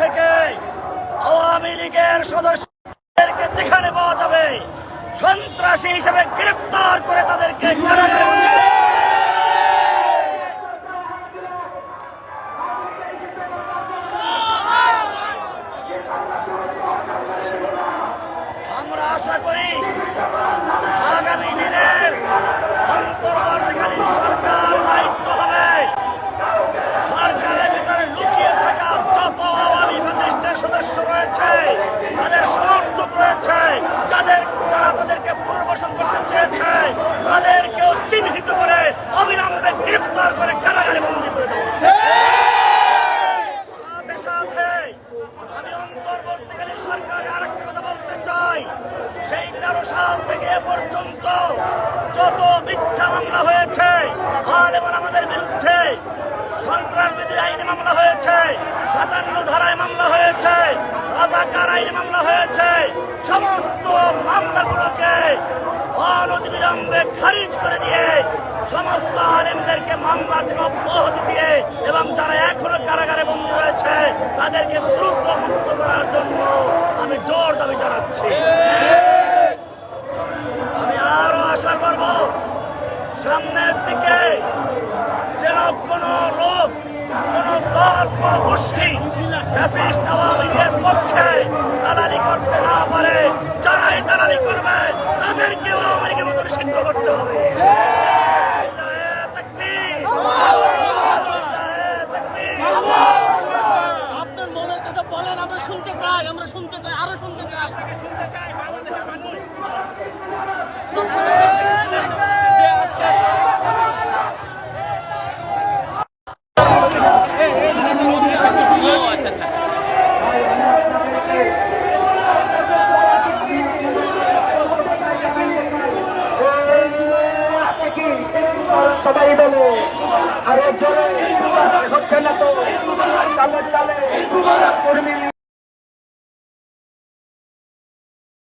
থেকে আওয়ামী লীগের সদস্যদেরকে যেখানে পাওয়া যাবে সন্ত্রাসী হিসেবে গ্রেপ্তার করে তাদেরকে কারাগারে বন্দী করতে হবে। আমরা আশা করি আগামী দিনের অন্তর্বর্তীকালীন সরকার দায়িত্ব হবে সরকারের ভিতরে লুকিয়ে থাকা যত আওয়ামী ফ্যাসিস্টের সদস্য রয়েছে, তাদের সমর্থক রয়েছে, যারা তাদেরকে পুনর্বাসন করতে চেয়েছে, তাদেরকেও চিহ্নিত করে অবিলম্বে গ্রেপ্তার করে কারাগারে বন্দী করে দেব। সাথে সাথে আমি অন্তর্বর্তীকালীন সরকারে আরেকটা কথা বলতে চাই, সেই 13 সাল থেকে এ পর্যন্ত যত মিথ্যা মামলা হয়েছে, আলেমান আমাদের বিরুদ্ধে সন্ত্রাসবিরোধী আইনে মামলা হয়েছে, 57 ধারায় মামলা হয়েছে, রাজাকার আইনে মামলা হয়েছে, সমস্ত মামলাগুলোকে অনতিবিলম্বে খারিজ করে দিয়ে সমস্ত আলেমদেরকে মামলা থেকে অব্যাহতি দিয়ে এবং যারা এখনো কারাগারে বন্দী রয়েছে তাদেরকে দ্রুত মুক্ত করার জন্য আমি জোর দাবি জানাচ্ছি। আমি আরো আশা করব সামনের দিকে যেন কোন লোক, কোন দল, কোন গোষ্ঠী ফ্যাসিস্ট আওয়ামী লীগের পক্ষে দালালি করতে না পারে। যারাই দালালি করবে তাদেরকেও আওয়ামী লীগের মতো নিষিদ্ধ করতে হবে। আপনার মনের কথা বলেন, আমরা শুনতে চাই, আমরা শুনতে চাই, আরো শুনতে চাই। বাংলাদেশের মানুষ সবাই বলে আরো জোরে হচ্ছে না তো, তালে তালে